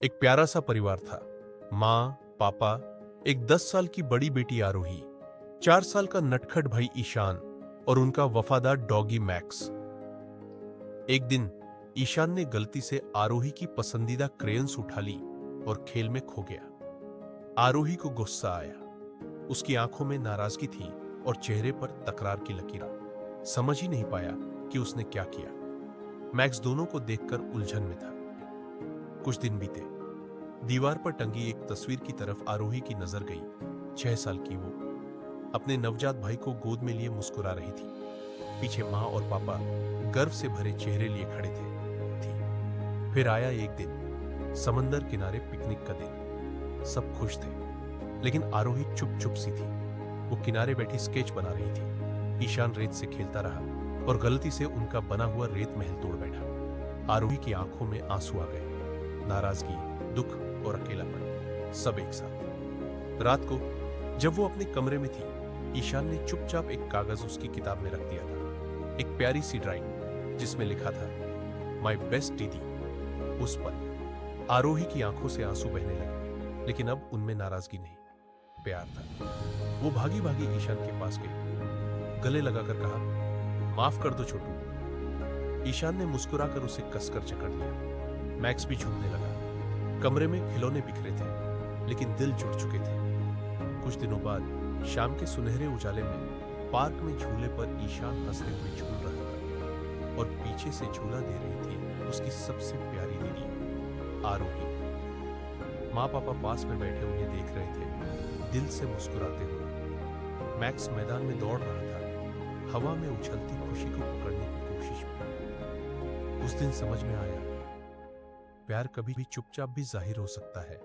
एक प्यारा सा परिवार था। माँ, पापा, एक 10 साल की बड़ी बेटी आरोही, 4 साल का नटखट भाई ईशान और उनका वफादार डॉगी मैक्स। एक दिन ईशान ने गलती से आरोही की पसंदीदा क्रेयंस उठा ली और खेल में खो गया। आरोही को गुस्सा आया। उसकी आंखों में नाराजगी थी और चेहरे पर तकरार की लकीरें। समझ ही नहीं पाया कि उसने क्या किया। मैक्स दोनों को देखकर उलझन में था। कुछ दिन बीते। दीवार पर टंगी एक तस्वीर की तरफ आरोही की नजर गई। 6 साल की वो अपने नवजात भाई को गोद में लिए मुस्कुरा रही थी। पीछे माँ और पापा गर्व से भरे चेहरे लिए खड़े थे। फिर आया एक दिन, समंदर किनारे पिकनिक का दिन। सब खुश थे, लेकिन आरोही चुप चुप सी थी। वो किनारे बैठी स्केच बना रही थी। ईशान रेत से खेलता रहा और गलती से उनका बना हुआ रेत महल तोड़ बैठा। आरोही की आंखों में आंसू आ गए। नाराजगी, दुख और अकेलापन, सब एक साथ। रात को जब वो अपने कमरे में थी, ईशान ने चुपचाप एक कागज उसकी किताब में रख दिया था। एक प्यारी सी ड्राइंग जिसमें लिखा था, माई बेस्ट दीदी। उस पर आरोही की आंखों से आंसू बहने लगे, लेकिन अब उनमें नाराजगी नहीं, प्यार था। वो भागी भागी ईशान के पास गई, गले लगाकर कहा, माफ कर दो छोटू। ईशान ने मुस्कुराकर उसे कसकर जकड़ लिया। मैक्स भी झूमने लगा। कमरे में खिलौने बिखरे थे, लेकिन दिल जुड़ चुके थे। कुछ दिनों बाद शाम के सुनहरे उजाले में पार्क में झूले पर ईशान हंसते हुए झूल रहा था और पीछे से झूला दे रही थी उसकी सबसे प्यारी दीदी आरोही। माँ पापा पास में बैठे उन्हें देख रहे थे, दिल से मुस्कुराते हुए। मैक्स मैदान में दौड़ रहा था, हवा में उछलती खुशी को पकड़ने की कोशिश में। उस दिन समझ में आया, प्यार कभी भी चुपचाप भी जाहिर हो सकता है,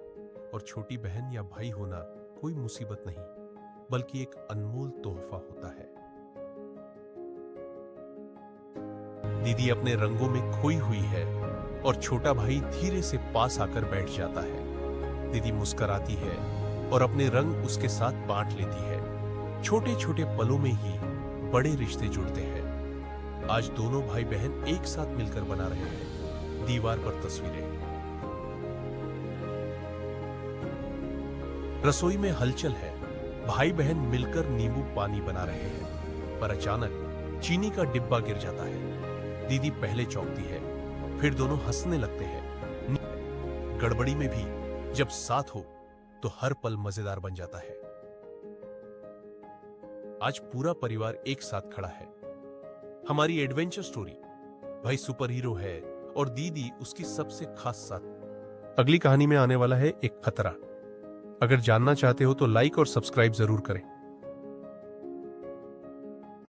और छोटी बहन या भाई होना कोई मुसीबत नहीं, बल्कि एक अनमोल तोहफा होता है। दीदी अपने रंगों में खोई हुई है और छोटा भाई धीरे से पास आकर बैठ जाता है। दीदी मुस्कुराती है और अपने रंग उसके साथ बांट लेती है। छोटे छोटे पलों में ही बड़े रिश्ते जुड़ते हैं। आज दोनों भाई बहन एक साथ मिलकर बना रहे हैं दीवार पर तस्वीरें। रसोई में हलचल है, भाई बहन मिलकर नींबू पानी बना रहे हैं, पर अचानक चीनी का डिब्बा गिर जाता है। दीदी पहले चौंकती है, फिर दोनों हंसने लगते हैं। गड़बड़ी में भी जब साथ हो तो हर पल मजेदार बन जाता है। आज पूरा परिवार एक साथ खड़ा है। हमारी एडवेंचर स्टोरी, भाई सुपर हीरो है और दीदी उसकी सबसे खास साथ। अगली कहानी में आने वाला है एक खतरा। अगर जानना चाहते हो तो लाइक और सब्सक्राइब जरूर करें।